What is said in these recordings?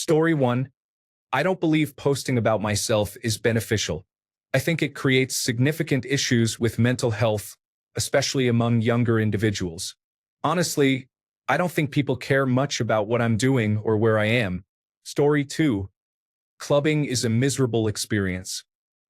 Story 1. I don't believe posting about myself is beneficial. I think it creates significant issues with mental health, especially among younger individuals. Honestly, I don't think people care much about what I'm doing or where I am. Story 2. Clubbing is a miserable experience.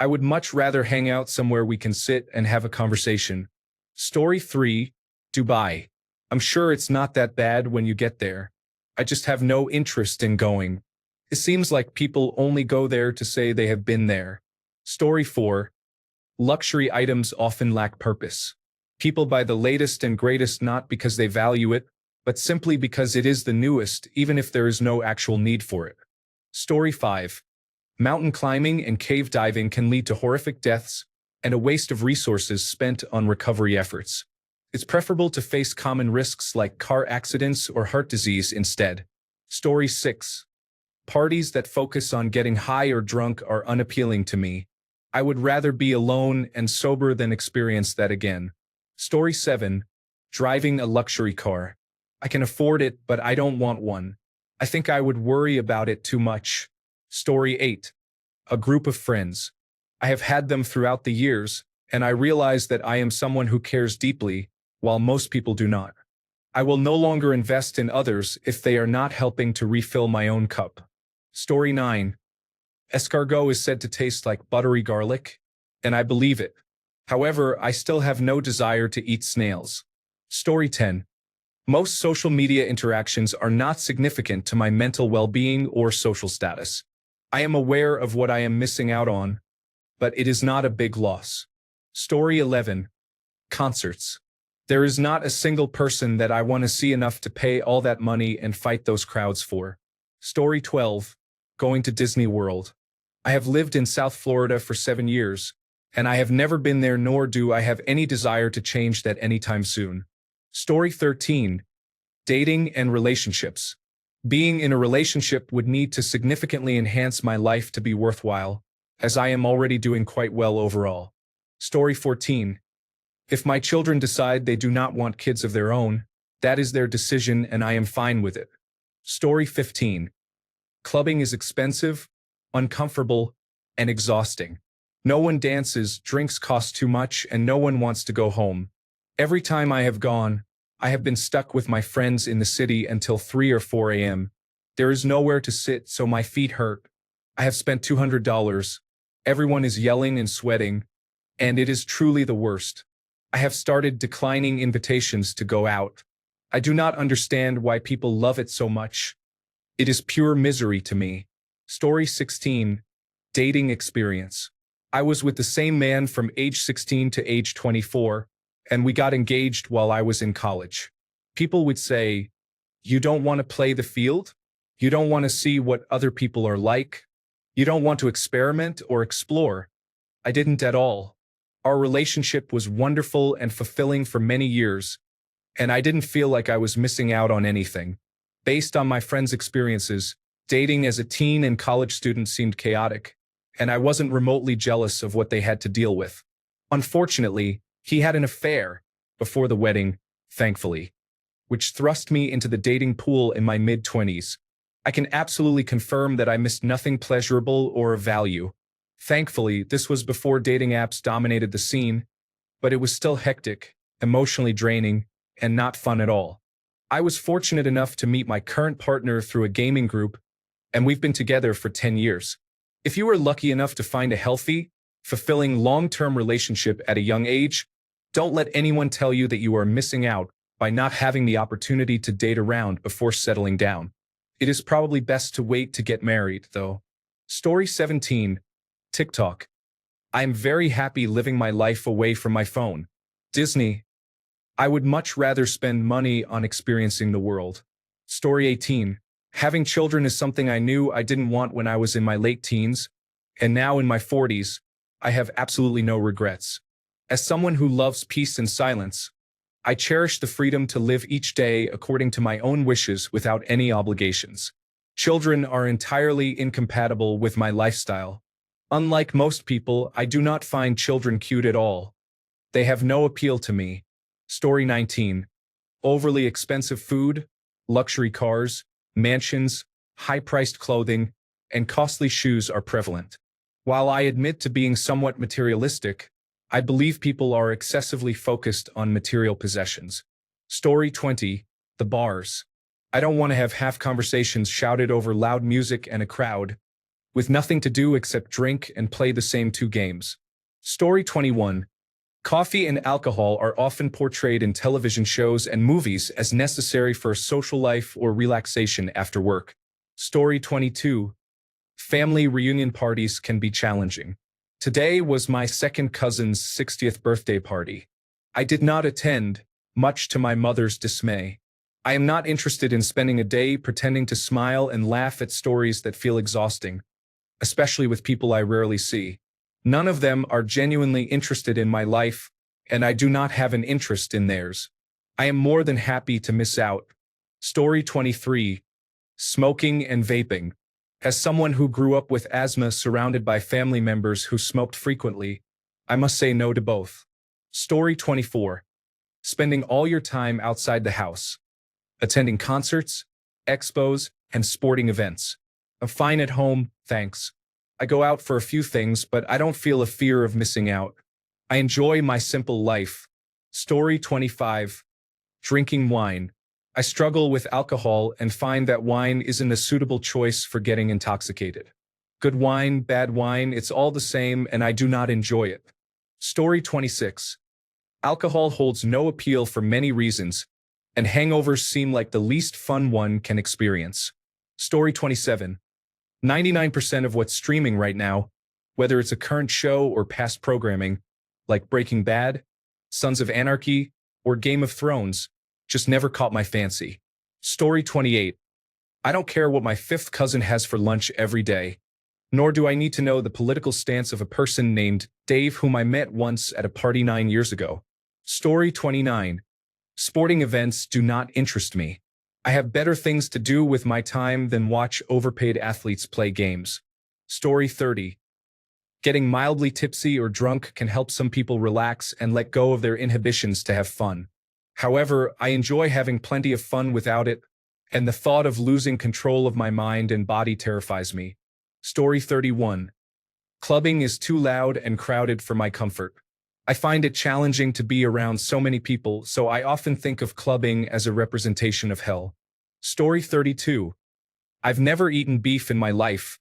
I would much rather hang out somewhere we can sit and have a conversation. Story 3. Dubai. I'm sure it's not that bad when you get there. I just have no interest in going. It seems like people only go there to say they have been there. Story 4. Luxury items often lack purpose. People buy the latest and greatest not because they value it, but simply because it is the newest, even if there is no actual need for it. Story 5. Mountain climbing and cave diving can lead to horrific deaths and a waste of resources spent on recovery efforts. It's preferable to face common risks like car accidents or heart disease instead. Story 6. Parties that focus on getting high or drunk are unappealing to me. I would rather be alone and sober than experience that again. Story 7. Driving a luxury car. I can afford it, but I don't want one. I think I would worry about it too much. Story 8. A group of friends. I have had them throughout the years, and I realize that I am someone who cares deeply, while most people do not. I will no longer invest in others if they are not helping to refill my own cup. Story 9. Escargot is said to taste like buttery garlic, and I believe it. However, I still have no desire to eat snails. Story 10. Most social media interactions are not significant to my mental well-being or social status. I am aware of what I am missing out on, but it is not a big loss. Story 11. Concerts. There is not a single person that I want to see enough to pay all that money and fight those crowds for. Story 12. Going to Disney World. I have lived in South Florida for 7 years, and I have never been there, nor do I have any desire to change that anytime soon. Story 13. Dating and relationships. Being in a relationship would need to significantly enhance my life to be worthwhile, as I am already doing quite well overall. Story 14. If my children decide they do not want kids of their own, that is their decision and I am fine with it. Story 15. Clubbing is expensive, uncomfortable, and exhausting. No one dances, drinks cost too much, and no one wants to go home. Every time I have gone, I have been stuck with my friends in the city until 3 or 4 a.m. There is nowhere to sit, so my feet hurt. I have spent $200. Everyone is yelling and sweating, and it is truly the worst. I have started declining invitations to go out. I do not understand why people love it so much. It is pure misery to me. Story 16. Dating experience. I was with the same man from age 16 to age 24, and we got engaged while I was in college. People would say, "You don't want to play the field? You don't want to see what other people are like? You don't want to experiment or explore?" I didn't at all. Our relationship was wonderful and fulfilling for many years, and I didn't feel like I was missing out on anything. Based on my friends' experiences, dating as a teen and college student seemed chaotic, and I wasn't remotely jealous of what they had to deal with. Unfortunately, he had an affair before the wedding, thankfully, which thrust me into the dating pool in my mid-20s. I can absolutely confirm that I missed nothing pleasurable or of value. Thankfully, this was before dating apps dominated the scene, but it was still hectic, emotionally draining, and not fun at all. I was fortunate enough to meet my current partner through a gaming group, and we've been together for 10 years. If you are lucky enough to find a healthy, fulfilling long-term relationship at a young age, don't let anyone tell you that you are missing out by not having the opportunity to date around before settling down. It is probably best to wait to get married, though. Story 17. TikTok. I am very happy living my life away from my phone. Disney. I would much rather spend money on experiencing the world. Story 18. Having children is something I knew I didn't want when I was in my late teens, and now in my 40s, I have absolutely no regrets. As someone who loves peace and silence, I cherish the freedom to live each day according to my own wishes without any obligations. Children are entirely incompatible with my lifestyle. Unlike most people, I do not find children cute at all. They have no appeal to me. Story 19. Overly expensive food, luxury cars, mansions, high-priced clothing, and costly shoes are prevalent. While I admit to being somewhat materialistic, I believe people are excessively focused on material possessions. Story 20. The bars. I don't want to have half conversations shouted over loud music and a crowd, with nothing to do except drink and play the same two games. Story 21. Coffee and alcohol are often portrayed in television shows and movies as necessary for a social life or relaxation after work. Story 22. Family reunion parties can be challenging. Today was my second cousin's 60th birthday party. I did not attend, much to my mother's dismay. I am not interested in spending a day pretending to smile and laugh at stories that feel exhausting, especially with people I rarely see. None of them are genuinely interested in my life, and I do not have an interest in theirs. I am more than happy to miss out. Story 23. Smoking and vaping. As someone who grew up with asthma surrounded by family members who smoked frequently, I must say no to both. Story 24. Spending all your time outside the house. Attending concerts, expos, and sporting events. I'm fine at home, thanks. I go out for a few things, but I don't feel a fear of missing out. I enjoy my simple life. Story 25. Drinking wine. I struggle with alcohol and find that wine isn't a suitable choice for getting intoxicated. Good wine, bad wine, it's all the same, and I do not enjoy it. Story 26. Alcohol holds no appeal for many reasons, and hangovers seem like the least fun one can experience. Story 27. 99% of what's streaming right now, whether it's a current show or past programming, like Breaking Bad, Sons of Anarchy, or Game of Thrones, just never caught my fancy. Story 28. I don't care what my fifth cousin has for lunch every day, nor do I need to know the political stance of a person named Dave whom I met once at a party 9 years ago. Story 29. Sporting events do not interest me. I have better things to do with my time than watch overpaid athletes play games. Story 30. Getting mildly tipsy or drunk can help some people relax and let go of their inhibitions to have fun. However, I enjoy having plenty of fun without it, and the thought of losing control of my mind and body terrifies me. Story 31. Clubbing is too loud and crowded for my comfort. I find it challenging to be around so many people, so I often think of clubbing as a representation of hell. Story 32. I've never eaten beef in my life.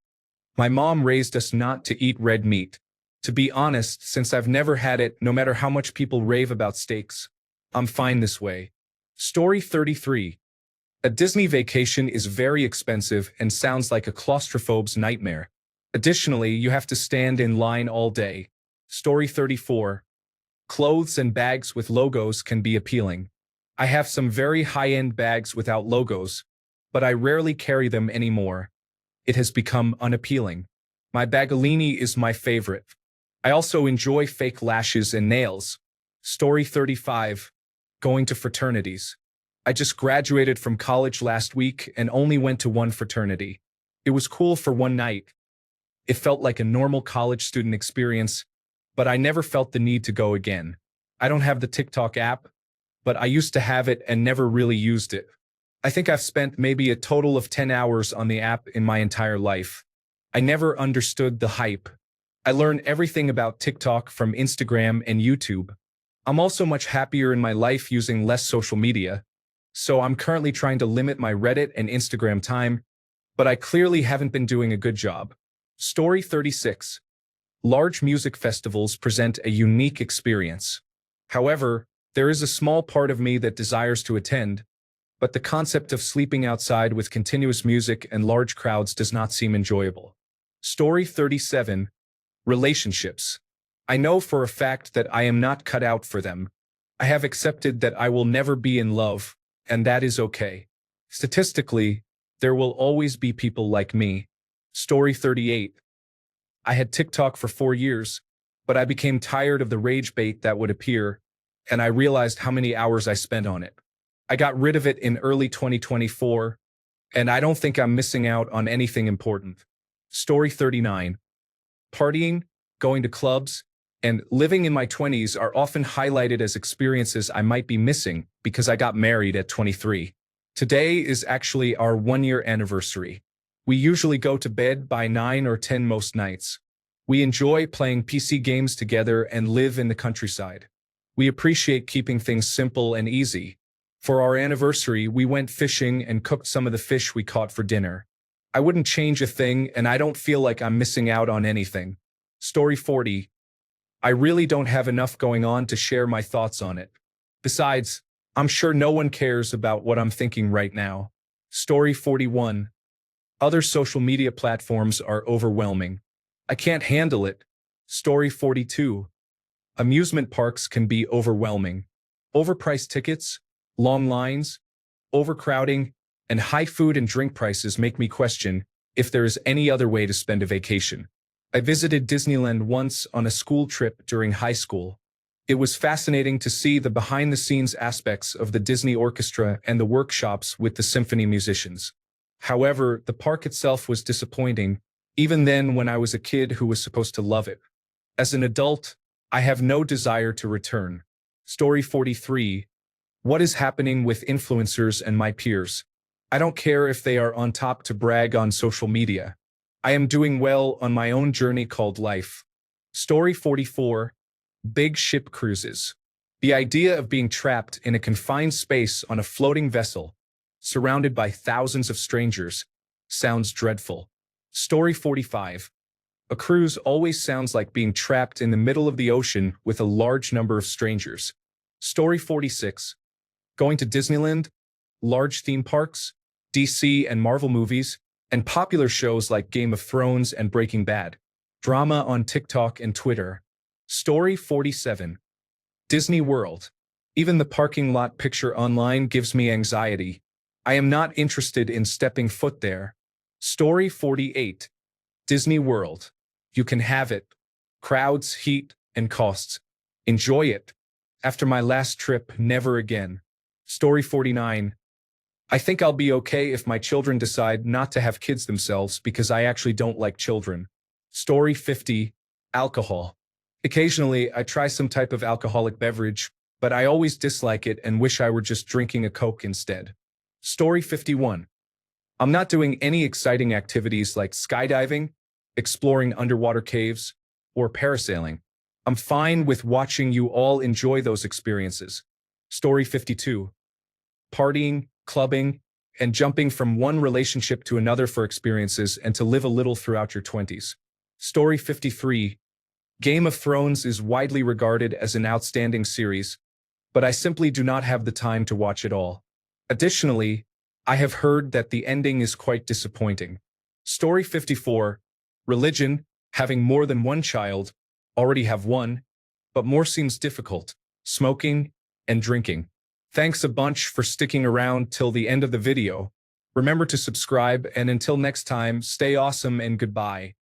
My mom raised us not to eat red meat. To be honest, since I've never had it, no matter how much people rave about steaks, I'm fine this way. Story 33. A Disney vacation is very expensive and sounds like a claustrophobe's nightmare. Additionally, you have to stand in line all day. Story 34. Clothes and bags with logos can be appealing. I have some very high-end bags without logos, but I rarely carry them anymore. It has become unappealing. My Bagolini is my favorite. I also enjoy fake lashes and nails. Story 35. Going to fraternities. I just graduated from college last week and only went to one fraternity. It was cool for one night. It felt like a normal college student experience, but I never felt the need to go again. I don't have the TikTok app, but I used to have it and never really used it. I think I've spent maybe a total of 10 hours on the app in my entire life. I never understood the hype. I learned everything about TikTok from Instagram and YouTube. I'm also much happier in my life using less social media, so I'm currently trying to limit my Reddit and Instagram time, but I clearly haven't been doing a good job. Story 36. Large music festivals present a unique experience. However, there is a small part of me that desires to attend, but the concept of sleeping outside with continuous music and large crowds does not seem enjoyable. Story 37. Relationships. I know for a fact that I am not cut out for them. I have accepted that I will never be in love, and that is okay. Statistically, there will always be people like me. Story 38. I had TikTok for 4 years, but I became tired of the rage bait that would appear, and I realized how many hours I spent on it. I got rid of it in early 2024, and I don't think I'm missing out on anything important. Story 39. Partying, going to clubs, and living in my 20s are often highlighted as experiences I might be missing because I got married at 23. Today is actually our 1-year anniversary. We usually go to bed by 9 or 10 most nights. We enjoy playing PC games together and live in the countryside. We appreciate keeping things simple and easy. For our anniversary, we went fishing and cooked some of the fish we caught for dinner. I wouldn't change a thing, and I don't feel like I'm missing out on anything. Story 40. I really don't have enough going on to share my thoughts on it. Besides, I'm sure no one cares about what I'm thinking right now. Story 41. Other social media platforms are overwhelming. I can't handle it. Story 42. Amusement parks can be overwhelming. Overpriced tickets, long lines, overcrowding, and high food and drink prices make me question if there is any other way to spend a vacation. I visited Disneyland once on a school trip during high school. It was fascinating to see the behind-the-scenes aspects of the Disney Orchestra and the workshops with the symphony musicians. However, the park itself was disappointing, even then when I was a kid who was supposed to love it. As an adult, I have no desire to return. Story 43. What is happening with influencers and my peers? I don't care if they are on top to brag on social media. I am doing well on my own journey called life. Story 44. Big ship cruises. The idea of being trapped in a confined space on a floating vessel, surrounded by thousands of strangers, sounds dreadful. Story 45. A cruise always sounds like being trapped in the middle of the ocean with a large number of strangers. Story 46. Going to Disneyland, large theme parks, DC and Marvel movies, and popular shows like Game of Thrones and Breaking Bad. Drama on TikTok and Twitter. Story 47. Disney World. Even the parking lot picture online gives me anxiety. I am not interested in stepping foot there. Story 48. Disney World. You can have it. Crowds, heat, and costs. Enjoy it. After my last trip, never again. Story 49. I think I'll be okay if my children decide not to have kids themselves because I actually don't like children. Story 50. Alcohol. Occasionally, I try some type of alcoholic beverage, but I always dislike it and wish I were just drinking a Coke instead. Story 51. I'm not doing any exciting activities like skydiving, exploring underwater caves, or parasailing. I'm fine with watching you all enjoy those experiences. Story 52. Partying, clubbing, and jumping from one relationship to another for experiences and to live a little throughout your 20s. Story 53. Game of Thrones is widely regarded as an outstanding series, but I simply do not have the time to watch it all. Additionally, I have heard that the ending is quite disappointing. Story 54. Religion, having more than one child, already have one, but more seems difficult, smoking and drinking. Thanks a bunch for sticking around till the end of the video. Remember to subscribe, and until next time, stay awesome and goodbye.